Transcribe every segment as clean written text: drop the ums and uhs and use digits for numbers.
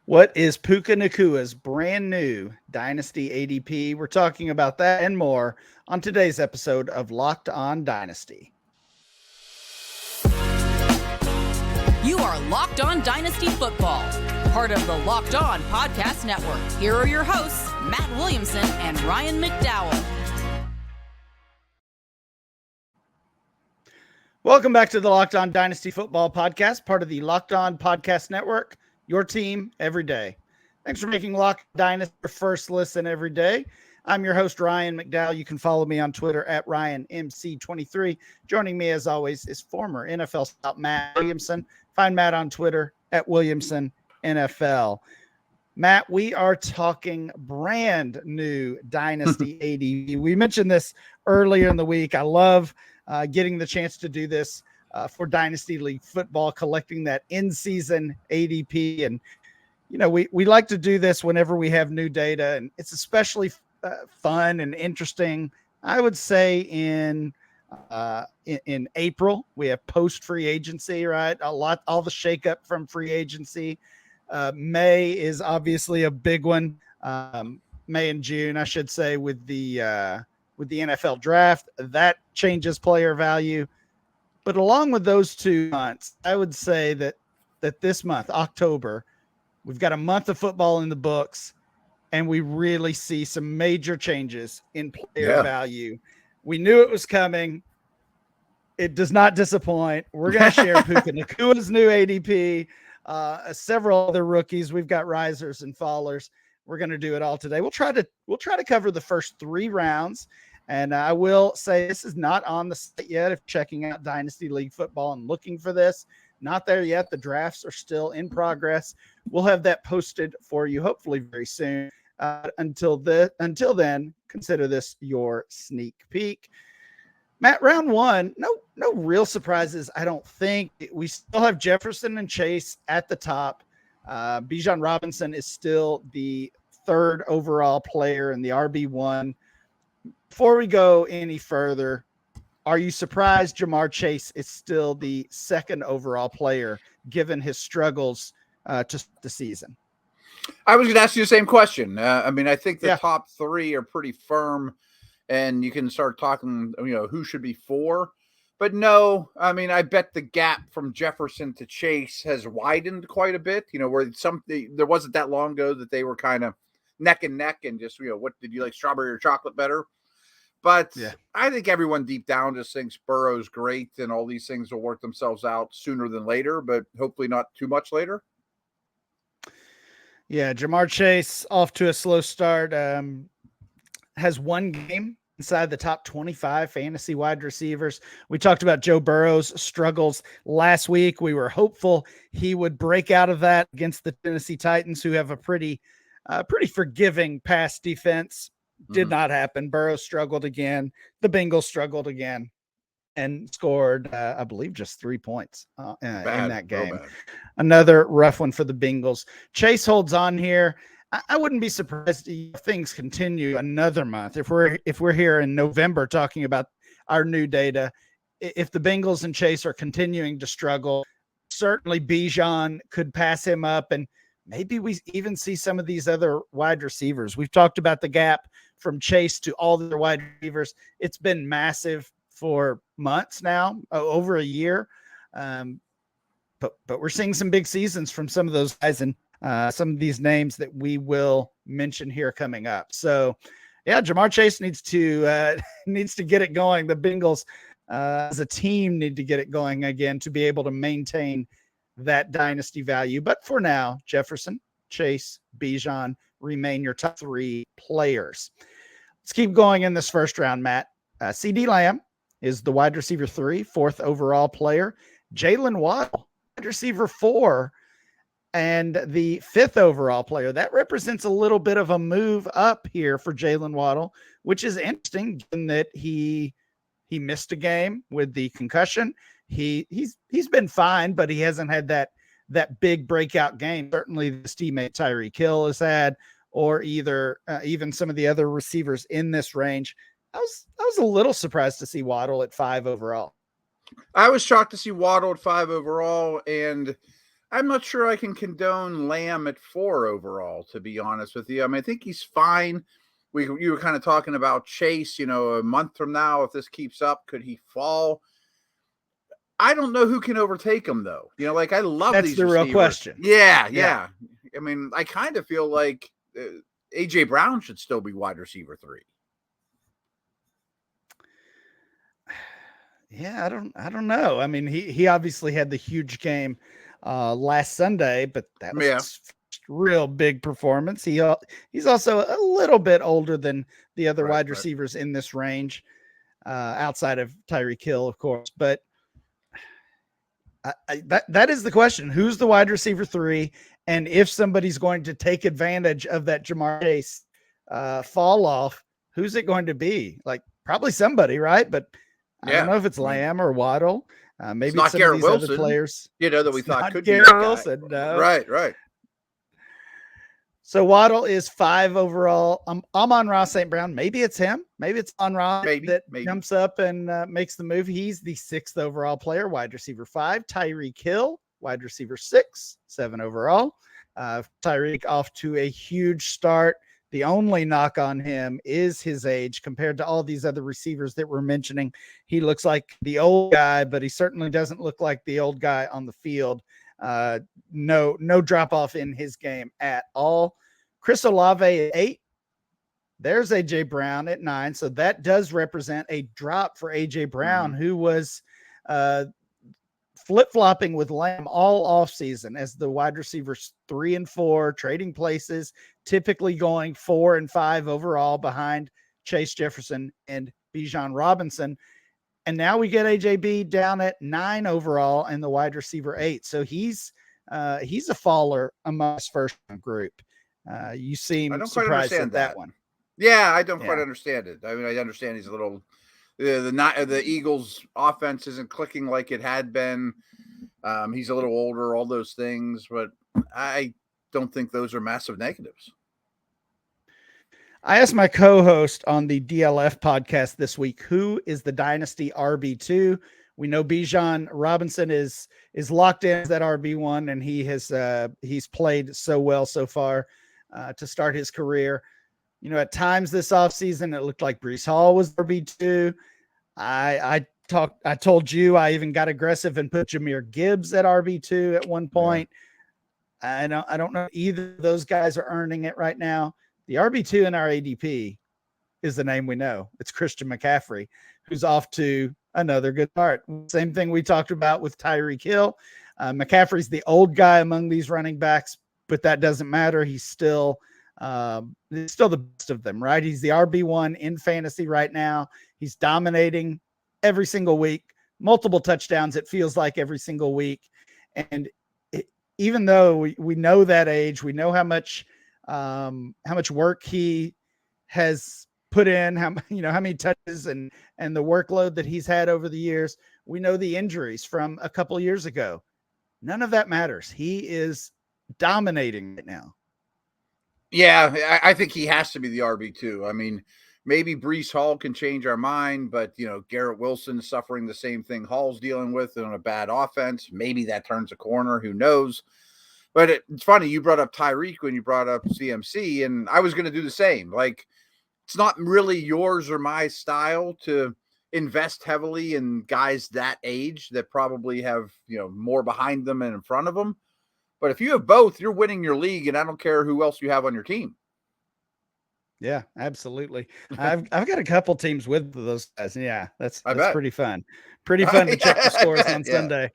What is Puka Nakua's brand new Dynasty ADP? We're talking about that and more on today's episode of Locked On Dynasty. You are Locked On Dynasty Football, part of the Locked On Podcast Network. Here are your hosts, Matt Williamson and Ryan McDowell. Welcome back to the Locked On Dynasty Football Podcast, part of the Locked On Podcast Network, your team every day. Thanks for making Locked On Dynasty your first listen every day. I'm your host, Ryan McDowell. You can follow me on Twitter at RyanMC23. Joining me, as always, is former NFL scout Matt Williamson. Find Matt on Twitter at WilliamsonNFL. Matt, we are talking brand new Dynasty ADP. We mentioned this earlier in the week. I love getting the chance to do this for Dynasty League Football, collecting that in-season ADP. And, you know, we like to do this whenever we have new data, and it's especially fun and interesting, I would say, in April. We have post free agency, right? All the shakeup from free agency. May is obviously a big one. May and June, I should say, with the NFL draft, that changes player value. But along with those 2 months, I would say that this month, October, we've got a month of football in the books, and we really see some major changes in player value. We knew it was coming. It does not disappoint. We're going to share Puka Nakua's new ADP, several other rookies. We've got risers and fallers. We're going to do it all today. We'll try to cover the first 3 rounds. And I will say this is not on the site yet. If checking out Dynasty League Football and looking for this, not there yet. The drafts are still in progress. We'll have that posted for you hopefully very soon. Until then, consider this your sneak peek. Matt, round 1, no real surprises, I don't think. We still have Jefferson and Chase at the top. Bijan Robinson is still the 3rd overall player in the RB1. Before we go any further, are you surprised Jamar Chase is still the 2nd overall player given his struggles to the season? I was going to ask you the same question. I think the top 3 are pretty firm, and you can start talking, who should be 4. But no, I bet the gap from Jefferson to Chase has widened quite a bit, where there wasn't that long ago that they were kind of neck and neck and just, what did you like, strawberry or chocolate better? But I think everyone deep down just thinks Burrow's great and all these things will work themselves out sooner than later, but hopefully not too much later. Yeah, Jamar Chase off to a slow start. Has 1 game inside the top 25 fantasy wide receivers. We talked about Joe Burrow's struggles last week. We were hopeful he would break out of that against the Tennessee Titans, who have a pretty forgiving pass defense. Did not happen. Burrow struggled again. The Bengals struggled again and scored, I believe, just 3 points in that game. Another rough one for the Bengals. Chase holds on here. I wouldn't be surprised if things continue another month. If we're here in November talking about our new data, if the Bengals and Chase are continuing to struggle, certainly Bijan could pass him up, and maybe we even see some of these other wide receivers. We've talked about the gap from Chase to all the wide receivers. It's been massive for months now, over a year. But we're seeing some big seasons from some of those guys and some of these names that we will mention here coming up. So, yeah, Jamar Chase needs to get it going. The Bengals as a team need to get it going again to be able to maintain that dynasty value. But for now, Jefferson, Chase, Bijan remain your top 3 players. Let's keep going in this first round, Matt. CeeDee Lamb is the wide receiver 3, 4th overall player. Jalen Waddle, wide receiver 4, and the 5th overall player. That represents a little bit of a move up here for Jalen Waddle, which is interesting given that he missed a game with the concussion. He's been fine, but he hasn't had that big breakout game. Certainly his teammate Tyreek Hill has had, or even some of the other receivers in this range. I was a little surprised to see Waddle at 5 overall. I was shocked to see Waddle at 5 overall, and I'm not sure I can condone Lamb at 4 overall, to be honest with you. I mean, I think he's fine. You were kind of talking about Chase, a month from now, if this keeps up, could he fall? I don't know who can overtake him, though. I love That's these the receivers. Real question. Yeah. I mean, I kind of feel like A.J. Brown should still be wide receiver 3. Yeah, I don't know. I mean, he obviously had the huge game last Sunday, but that was his first real big performance. He's also a little bit older than the other wide receivers in this range, outside of Tyreek Hill, of course. But that is the question: who's the wide receiver 3? And if somebody's going to take advantage of that Jamar Chase fall off, who's it going to be? Like probably somebody, right? But I don't know if it's Lamb or Waddle. Maybe it's not some Garrett of these Wilson, other players. that we thought could Garrett be that Wilson. No. Right. So Waddle is 5 overall. Amon-Ra St. Brown. Maybe it's him. Maybe it's Amon-Ra that jumps up and makes the move. He's the 6th overall player, wide receiver 5. Tyreek Hill, wide receiver 6, 7 overall. Tyreek off to a huge start. The only knock on him is his age compared to all these other receivers that we're mentioning. He looks like the old guy, but he certainly doesn't look like the old guy on the field. No drop off in his game at all. Chris Olave at 8. There's AJ Brown at 9. So that does represent a drop for AJ Brown, who was flip-flopping with Lamb all offseason as the wide receivers 3 and 4, trading places, typically going 4 and 5 overall behind Chase Jefferson and Bijan Robinson. And now we get AJB down at 9 overall and the wide receiver 8. So he's a faller among his first group. You seem surprised at that one. Yeah, I don't quite understand it. I mean, I understand he's a little the Eagles offense isn't clicking like it had been. He's a little older, all those things, but I don't think those are massive negatives. I asked my co-host on the DLF podcast this week, who is the Dynasty RB2? We know Bijan Robinson is locked in as that RB1, and he's played so well so far to start his career. At times this offseason, it looked like Breece Hall was RB2. I told you I even got aggressive and put Jahmyr Gibbs at RB2 at one point. Yeah. I don't know either of those guys are earning it right now. The RB2 in our ADP is the name we know. It's Christian McCaffrey, who's off to another good start. Same thing we talked about with Tyreek Hill. McCaffrey's the old guy among these running backs, but that doesn't matter. He's still the best of them, right? He's the RB1 in fantasy right now. He's dominating every single week, multiple touchdowns. It feels like every single week. And even though we know that age, we know how much work he has put in, how many touches and the workload that he's had over the years. We know the injuries from a couple years ago. None of that matters. He is dominating right now. Yeah, I think he has to be the RB2. I mean, maybe Breece Hall can change our mind, but, Garrett Wilson suffering the same thing Hall's dealing with on a bad offense. Maybe that turns a corner. Who knows? But it's funny. You brought up Tyreek when you brought up CMC, and I was going to do the same. Like, it's not really yours or my style to invest heavily in guys that age that probably have, more behind them and in front of them. But if you have both, you're winning your league, and I don't care who else you have on your team. Yeah, absolutely. I've got a couple teams with those guys. Yeah, that's pretty fun. Pretty fun to check the scores on Sunday.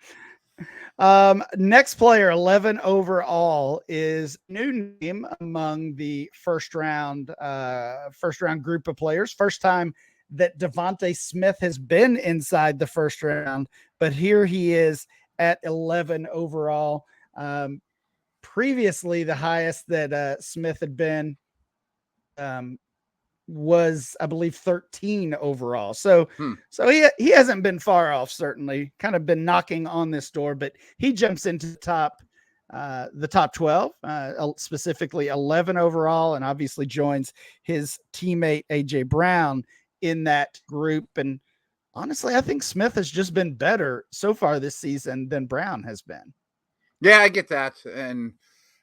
Next player, 11 overall, is new name among the first round group of players. First time that Devontae Smith has been inside the first round, but here he is at 11 overall. Previously, the highest that Smith had been was, I believe, 13 overall. So he hasn't been far off, certainly kind of been knocking on this door, but he jumps into the top 12, specifically 11 overall, and obviously joins his teammate AJ Brown in that group. And honestly, I think Smith has just been better so far this season than Brown has been. Yeah, I get that. And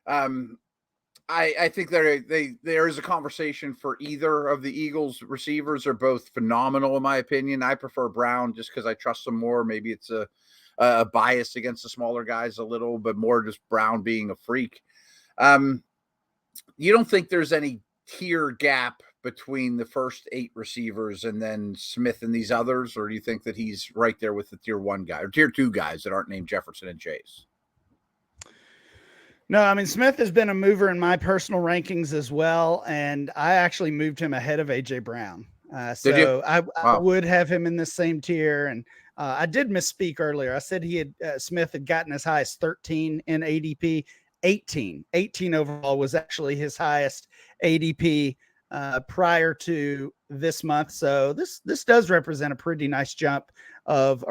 I think there is a conversation for either of the Eagles receivers. Are both phenomenal in my opinion. I prefer Brown just because I trust them more. Maybe it's a bias against the smaller guys a little, but more just Brown being a freak. You don't think there's any tier gap between the first 8 receivers and then Smith and these others, or do you think that he's right there with the tier 1 guy or tier 2 guys that aren't named Jefferson and Chase? No, I mean, Smith has been a mover in my personal rankings as well, and I actually moved him ahead of A.J. Brown. So I would have him in the same tier, and I did misspeak earlier. I said Smith had gotten as high as 13 in ADP. 18 overall was actually his highest ADP prior to this month. So this does represent a pretty nice jump of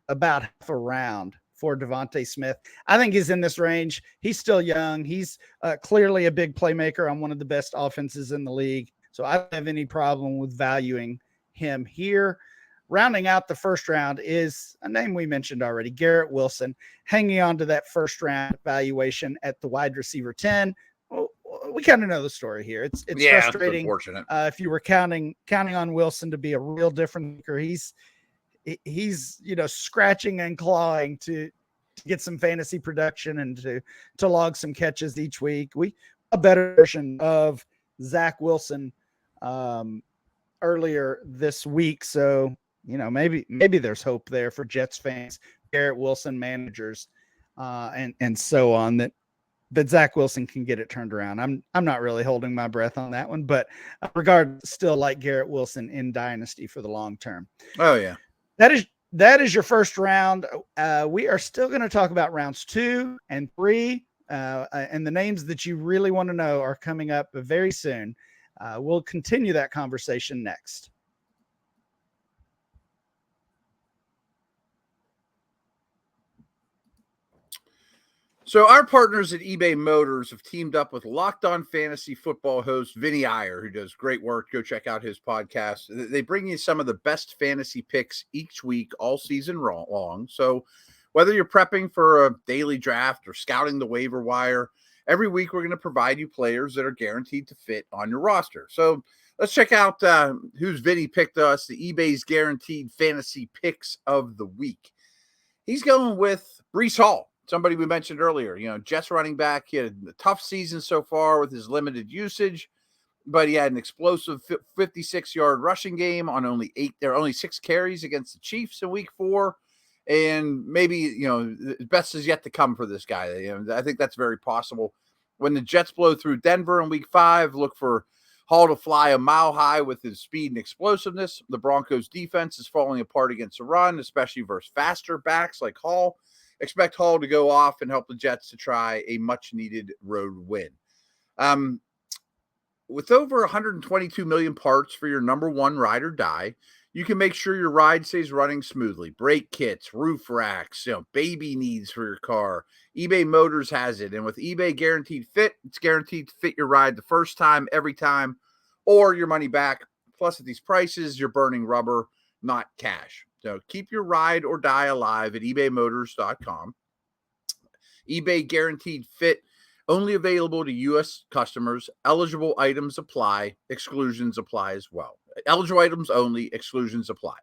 about half a round for Devontae Smith. I think he's in this range. He's still young. He's clearly a big playmaker on one of the best offenses in the league. So I don't have any problem with valuing him here. Rounding out the first round is a name we mentioned already, Garrett Wilson, hanging on to that first round valuation at the wide receiver 10. Well, we kind of know the story here. It's frustrating. Unfortunate. If you were counting on Wilson to be a real difference maker, he's scratching and clawing to get some fantasy production and to log some catches each week. A better version of Zach Wilson earlier this week. So, maybe there's hope there for Jets fans, Garrett Wilson managers, and so on, that Zach Wilson can get it turned around. I'm not really holding my breath on that one, but still like Garrett Wilson in Dynasty for the long term. Oh yeah. That is your first round. We are still going to talk about rounds 2 and 3, and the names that you really want to know are coming up very soon. We'll continue that conversation next. So our partners at eBay Motors have teamed up with Locked On Fantasy Football host Vinny Iyer, who does great work. Go check out his podcast. They bring you some of the best fantasy picks each week, all season long. So whether you're prepping for a daily draft or scouting the waiver wire, every week we're going to provide you players that are guaranteed to fit on your roster. So let's check out who's Vinny picked us, the eBay's guaranteed fantasy picks of the week. He's going with Breece Hall. Somebody we mentioned earlier, Jets running back. He had a tough season so far with his limited usage, but he had an explosive 56-yard rushing game on only 6 carries against the Chiefs in week 4. And maybe, the best is yet to come for this guy. I think that's very possible. When the Jets blow through Denver in week 5, look for Hall to fly a mile high with his speed and explosiveness. The Broncos defense is falling apart against the run, especially versus faster backs like Hall. Expect Hall to go off and help the Jets to try a much-needed road win. With over 122 million parts for your number one ride or die, you can make sure your ride stays running smoothly. Brake kits, roof racks, baby needs for your car. eBay Motors has it. And with eBay Guaranteed Fit, it's guaranteed to fit your ride the first time, every time, or your money back. Plus, at these prices, you're burning rubber, not cash. So keep your ride or die alive at ebaymotors.com. eBay Guaranteed Fit, only available to U.S. customers. Eligible items apply. Exclusions apply as well. Eligible items only. Exclusions apply.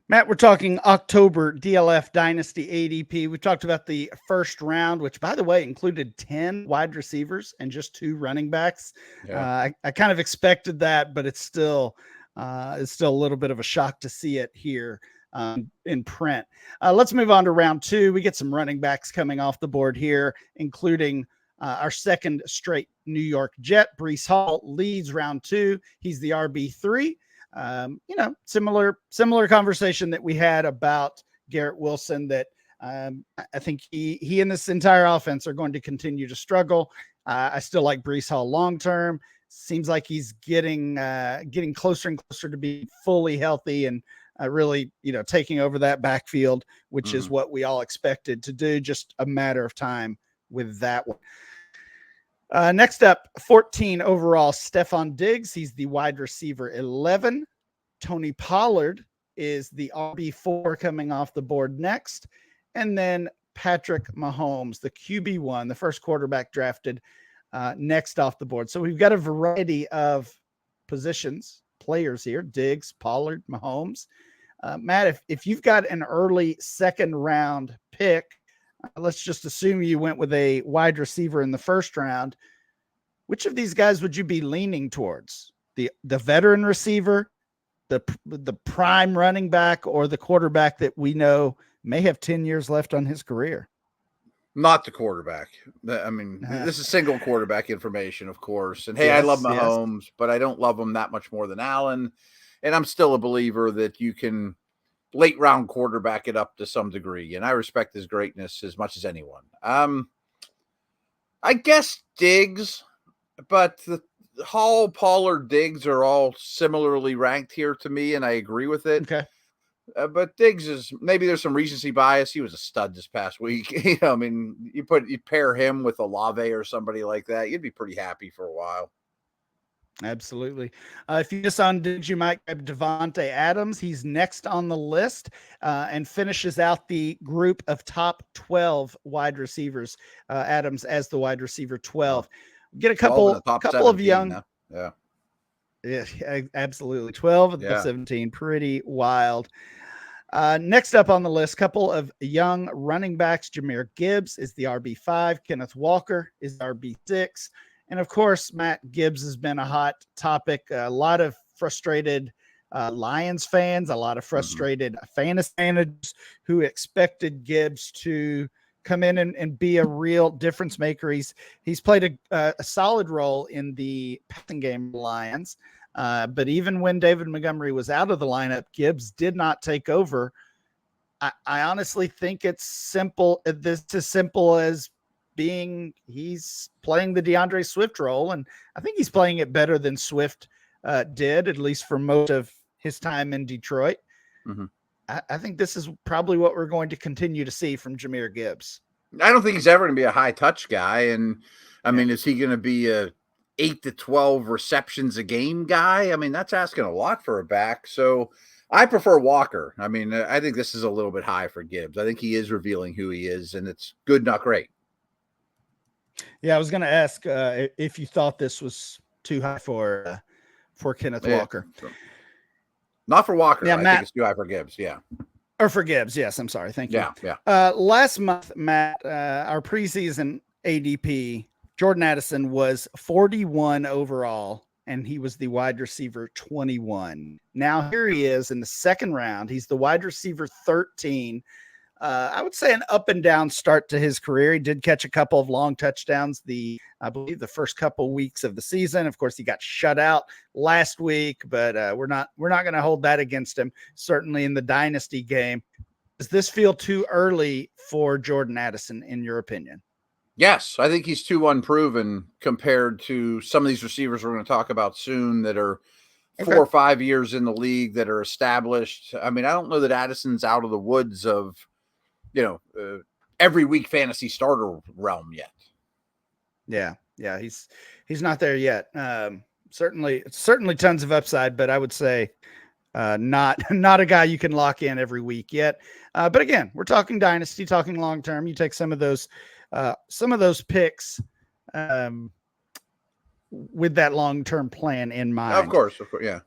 Matt, we're talking October DLF Dynasty ADP. We talked about the first round, which, by the way, included 10 wide receivers and just 2 running backs. Yeah. I kind of expected that, but it's still a little bit of a shock to see it here in print. Let's move on to round 2. We get some running backs coming off the board here, including our second straight New York Jet. Breece Hall leads round 2. He's the RB3. Similar conversation that we had about Garrett Wilson, that I think he and this entire offense are going to continue to struggle. I still like Breece Hall long-term. Seems like he's getting closer and closer to being fully healthy and really, taking over that backfield, which is what we all expected to do. Just a matter of time with that one. Next up, 14 overall, Stefon Diggs. He's the wide receiver 11. Tony Pollard is the RB4 coming off the board next. And then Patrick Mahomes, the QB1, the first quarterback drafted next off the board. So we've got a variety of positions, players here, Diggs, Pollard, Mahomes. Matt, if you've got an early second round pick, let's just assume you went with a wide receiver in the first round. Which of these guys would you be leaning towards? The veteran receiver, the prime running back, or the quarterback that we know may have 10 years left on his career? Not the quarterback. I mean, this is single quarterback information, of course. And hey, yes, I love Mahomes, but I don't love him that much more than Allen. And I'm still a believer that you can late round quarterback it up to some degree. And I respect his greatness as much as anyone. I guess Diggs, but the Hall, Pollard, Diggs are all similarly ranked here to me, and I agree with it. Okay. But Diggs is, maybe there's some recency bias. He was a stud this past week. I mean, you pair him with Olave or somebody like that, you'd be pretty happy for a while. Absolutely. If you just on Diggs, you might grab Devontae Adams. He's next on the list and finishes out the group of top 12 wide receivers. Adams as the wide receiver 12. Get a couple of young. Now. Yeah, absolutely. 12 of the 17. Pretty wild. Next up on the list, couple of young running backs. Jahmyr Gibbs is the RB5. Kenneth Walker is RB6. And of course, Matt, Gibbs has been a hot topic. A lot of frustrated Lions fans, a lot of frustrated fantasy managers who expected Gibbs to come in and be a real difference maker. He's played a solid role in the passing game Lions. But even when David Montgomery was out of the lineup, Gibbs did not take over. I honestly think it's simple. This is simple as he's playing the DeAndre Swift role. And I think he's playing it better than Swift did, at least for most of his time in Detroit. Mm-hmm. I think this is probably what we're going to continue to see from Jahmyr Gibbs. I don't think he's ever going to be a high touch guy. And I mean, is he going to be a 8 to 12 receptions a game guy? I mean, that's asking a lot for a back. So I prefer Walker. I mean, I think this is a little bit high for Gibbs. I think he is revealing who he is, and it's good, not great. Yeah, I was going to ask if you thought this was too high for Kenneth Walker. So, not for Walker. Yeah, I Matt, think it's too high for Gibbs. Yeah. Or for Gibbs. Yes, I'm sorry. Thank you. Yeah. Last month, Matt, our preseason ADP, Jordan Addison was 41 overall, and he was the wide receiver 21. Now here he is in the second round. He's the wide receiver 13. I would say an up and down start to his career. He did catch a couple of long touchdowns I believe the first couple weeks of the season. Of course, he got shut out last week, but we're not going to hold that against him. Certainly in the Dynasty game. Does this feel too early for Jordan Addison, in your opinion? Yes, I think he's too unproven compared to some of these receivers we're going to talk about soon that are 4 or 5 years in the league that are established. I mean, I don't know that Addison's out of the woods of, every week fantasy starter realm yet. Yeah. He's not there yet. Certainly tons of upside, but I would say not a guy you can lock in every week yet. But again, we're talking Dynasty, talking long-term. You take some of those picks with that long-term plan in mind. Of course. Yeah.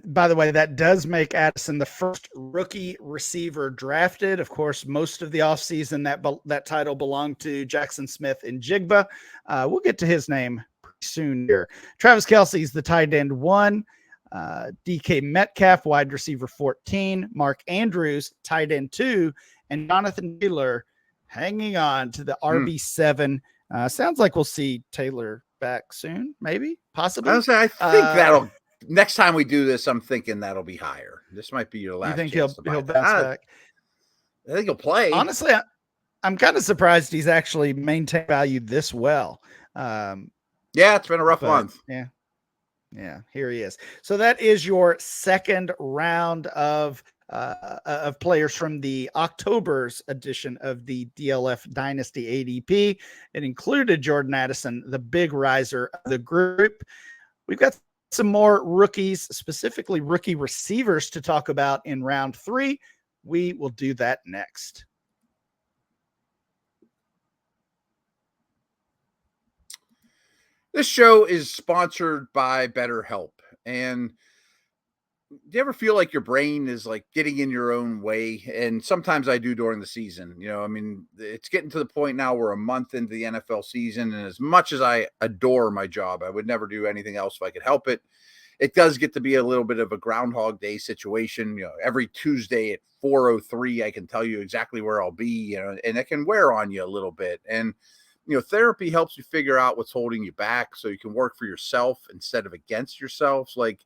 By the way, that does make Addison the first rookie receiver drafted. Of course, most of the offseason that title belonged to Jaxon Smith-Njigba. We'll get to his name pretty soon here. Travis Kelce's the tight end 1. DK Metcalf, wide receiver 14. Mark Andrews, tight end 2. And Jonathan Taylor hanging on to the RB7. Sounds like we'll see Taylor back soon, maybe, possibly. I think that'll... Next time we do this, I'm thinking that'll be higher. This might be your last. You think he'll bounce back? I think he'll play. Honestly, I'm kind of surprised he's actually maintained value this well. Yeah, it's been a rough month. Yeah, here he is. So that is your second round of of players from the October's edition of the DLF Dynasty ADP. It included Jordan Addison, the big riser of the group. We've got some more rookies, specifically rookie receivers, to talk about in round 3. We will do that next. This show is sponsored by BetterHelp. And do you ever feel like your brain is like getting in your own way? And sometimes I do during the season. I mean, it's getting to the point now we're a month into the NFL season. And as much as I adore my job, I would never do anything else if I could help it. It does get to be a little bit of a Groundhog Day situation. Every Tuesday at 4:03, I can tell you exactly where I'll be, and it can wear on you a little bit. And, therapy helps you figure out what's holding you back so you can work for yourself instead of against yourself. Like,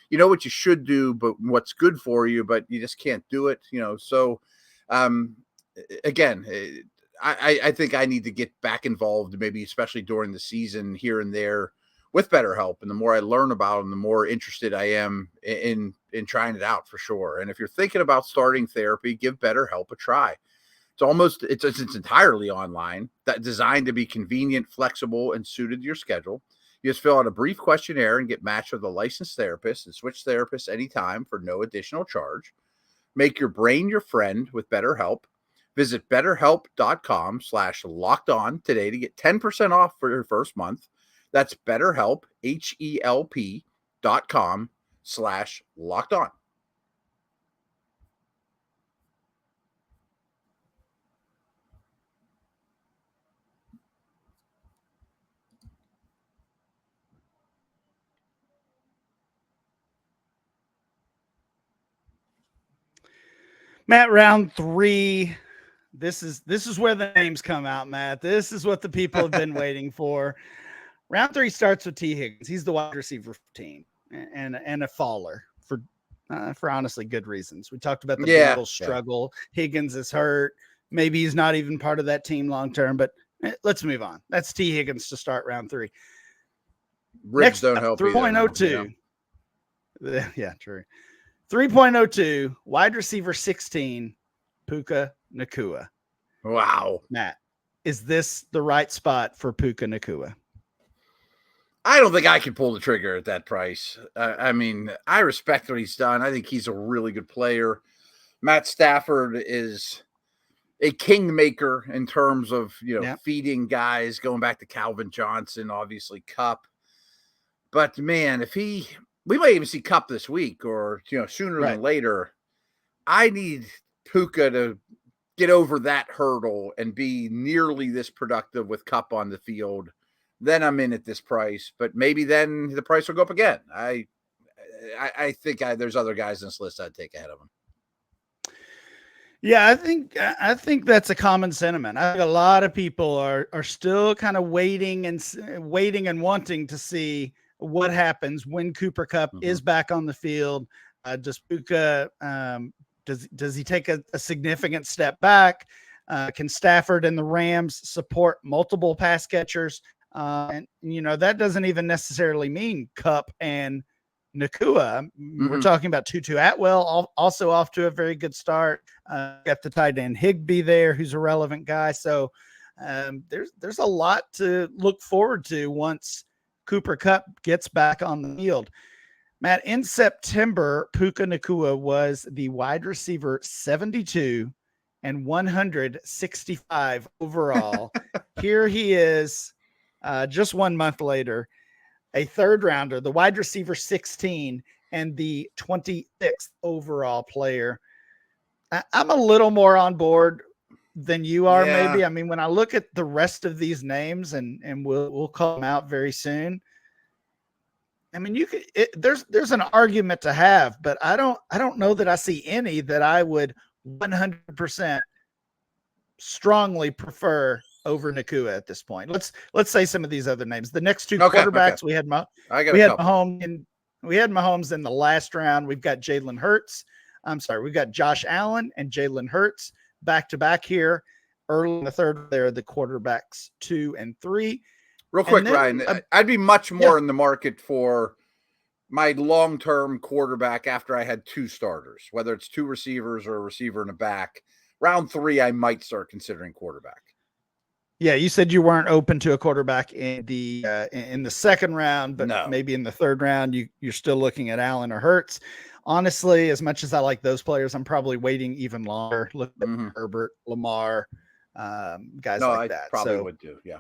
you know what you should do, but what's good for you, but you just can't do it, So, again, I think I need to get back involved, maybe especially during the season here and there with BetterHelp. And the more I learn about them, the more interested I am in trying it out for sure. And if you're thinking about starting therapy, give BetterHelp a try. It's entirely online, that designed to be convenient, flexible, and suited to your schedule. You just fill out a brief questionnaire and get matched with a licensed therapist and switch therapists anytime for no additional charge. Make your brain your friend with BetterHelp. Visit betterhelp.com/lockedon today to get 10% off for your first month. That's BetterHelp, HELP.com/lockedon. Matt, round 3. This is where the names come out, Matt. This is what the people have been waiting for. Round 3 starts with T. Higgins. He's the wide receiver 15 and a faller for honestly good reasons. We talked about the Bengals struggle. Higgins is hurt. Maybe he's not even part of that team long term, but let's move on. That's T. Higgins to start round 3. Ribs don't help 3.02. Yeah, true. 3.02, wide receiver 16, Puka Nacua. Wow. Matt, is this the right spot for Puka Nacua? I don't think I can pull the trigger at that price. I mean, I respect what he's done. I think he's a really good player. Matt Stafford is a kingmaker in terms of, feeding guys, going back to Calvin Johnson, obviously Kupp. But, man, we might even see Kupp this week or, sooner than later. I need Puka to get over that hurdle and be nearly this productive with Kupp on the field. Then I'm in at this price, but maybe then the price will go up again. I think there's other guys in this list I'd take ahead of him. Yeah, I think that's a common sentiment. I think a lot of people are still kind of waiting and wanting to see what happens when Cooper Kupp is back on the field. Does Puka does he take a significant step back? Can Stafford and the Rams support multiple pass catchers? And that doesn't even necessarily mean Kupp and Nacua. We're talking about Tutu Atwell, also off to a very good start. Got the tight end Higbee there, who's a relevant guy. So there's a lot to look forward to once Cooper Kupp gets back on the field. Matt, in September, Puka Nacua was the wide receiver 72 and 165 overall. Here he is, just 1 month later, a third rounder, the wide receiver 16 and the 26th overall player. I'm a little more on board than you are, maybe. I mean, when I look at the rest of these names, and we'll call them out very soon. I mean, there's an argument to have, but I don't know that I see any that I would 100% strongly prefer over Nacua at this point. Let's say some of these other names. The next two quarterbacks we had Mahomes in the last round. We've got Jalen Hurts. We've got Josh Allen and Jalen Hurts back to back here early in the third. They're the quarterbacks 2 and 3. Real quick, Ryan, I'd be much more in the market for my long-term quarterback after I had 2 starters, whether it's 2 receivers or a receiver and a back. Round 3, I might start considering quarterback. Yeah, you said you weren't open to a quarterback in the second round, but maybe in the third round, you're still looking at Allen or Hurts. Honestly, as much as I like those players, I'm probably waiting even longer. Look at Herbert, Lamar, guys like that. Probably would do, yeah.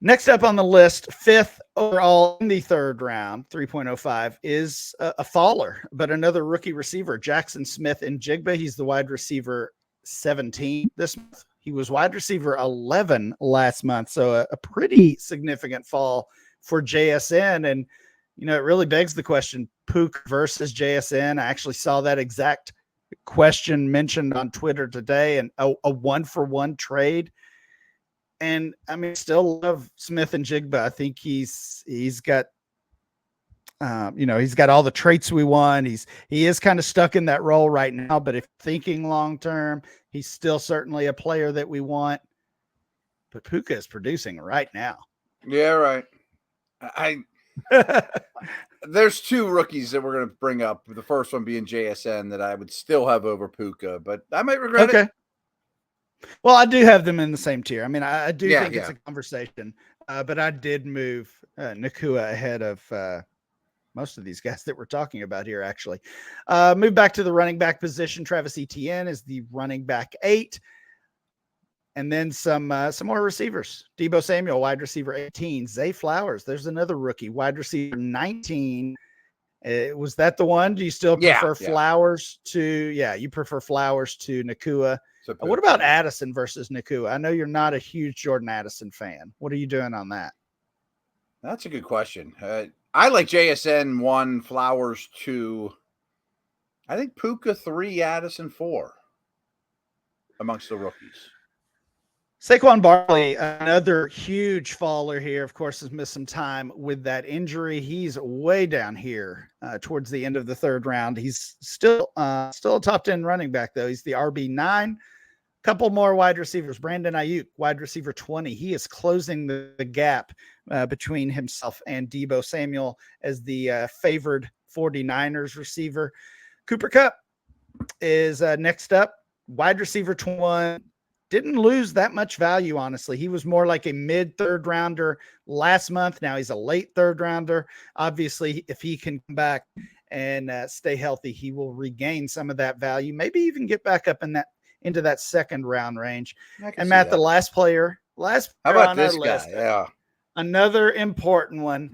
Next up on the list, 5th overall in the third round, 3.05, is a faller, but another rookie receiver, Jaxon Smith-Njigba. He's the wide receiver 17 this month. He was wide receiver 11 last month, so a pretty significant fall for JSN. And, you know, it really begs the question, Pook versus JSN. I actually saw that exact question mentioned on Twitter today, and a 1-for-1 trade. And I mean, still love Smith-Njigba. I think he's got, he's got all the traits we want. He is kind of stuck in that role right now, but if thinking long-term, he's still certainly a player that we want. But Puka is producing right now. Yeah, right. There's 2 rookies that we're going to bring up. The first one being JSN that I would still have over Puka, but I might regret it. Well, I do have them in the same tier. I mean, I do think it's a conversation, but I did move Nakua ahead of most of these guys that we're talking about here, actually. Move back to the running back position. Travis Etienne is the running back 8. And then some more receivers. Deebo Samuel, wide receiver 18. Zay Flowers, there's another rookie, wide receiver 19. Was that the one? Do you still prefer Flowers to? Yeah, you prefer Flowers to Nakua. So what about Addison versus Nakua? I know you're not a huge Jordan Addison fan. What are you doing on that? That's a good question. I like JSN 1, Flowers 2. I think Puka 3, Addison 4 amongst the rookies. Saquon Barkley, another huge faller here, of course, has missed some time with that injury. He's way down here towards the end of the third round. He's still a top 10 running back, though. He's the RB9. Couple more wide receivers. Brandon Ayuk, wide receiver 20. He is closing the gap between himself and Deebo Samuel as the favored 49ers receiver. Cooper Kupp is next up, wide receiver 21. Didn't lose that much value, honestly. He was more like a mid-third rounder last month. Now he's a late third rounder. Obviously, if he can come back and stay healthy, he will regain some of that value, maybe even get back up into that second round range. And Matt, the last player How about on this our guy? list, Yeah. another important one.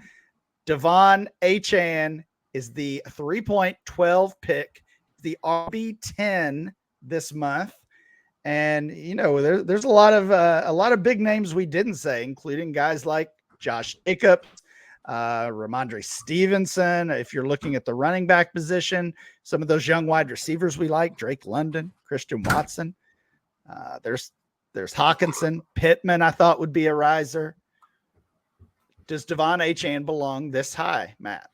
De'Von Achane is the 3.12 pick, the RB10 this month. And, you know, there's a lot of big names we didn't say, including guys like Josh Jacobs, Ramondre Stevenson. If you're looking at the running back position, some of those young wide receivers we like, Drake London, Christian Watson. There's Hawkinson, Pittman, I thought would be a riser. Does De'Von Achane belong this high, Matt?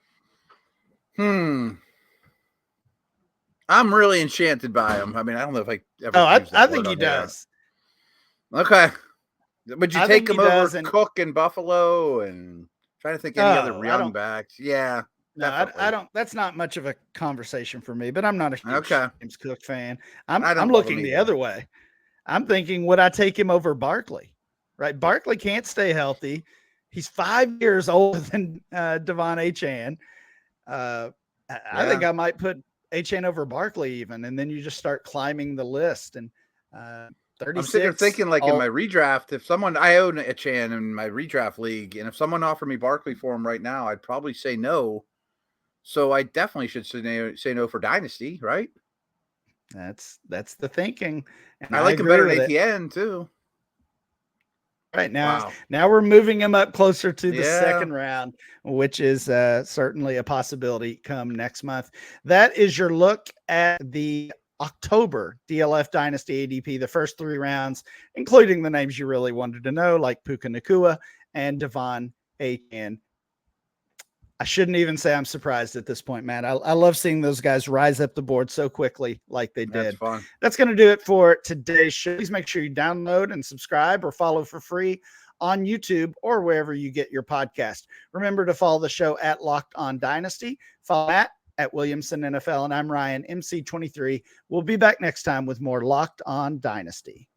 I'm really enchanted by him. I mean, I don't know if I ever. I think he does. Okay. Would you take him over Cook and Buffalo and trying to think any other young backs? Yeah. No, I don't. That's not much of a conversation for me, but I'm not a huge James Cook fan. I'm looking the other way. I'm thinking, would I take him over Barkley? Right. Barkley can't stay healthy. He's 5 years older than De'Von Achane. I think I might put Achane over Barkley even, and then you just start climbing the list. And 36. I'm sitting there thinking, like, in my redraft, if someone, I own Achane in my redraft league, and if someone offered me Barkley for him right now, I'd probably say no. So I definitely should say no for Dynasty, right? That's the thinking. And I like him better than Etienne too. Right now, now we're moving him up closer to the second round, which is certainly a possibility come next month. That is your look at the October DLF Dynasty ADP, the first 3 rounds, including the names you really wanted to know, like Puka Nakua and De'Von Achane. I shouldn't even say I'm surprised at this point, man. I love seeing those guys rise up the board so quickly like they did. That's fun. That's going to do it for today's show. Please make sure you download and subscribe or follow for free on YouTube or wherever you get your podcast. Remember to follow the show at Locked On Dynasty. Follow Matt at Williamson NFL, and I'm Ryan, MC23. We'll be back next time with more Locked On Dynasty.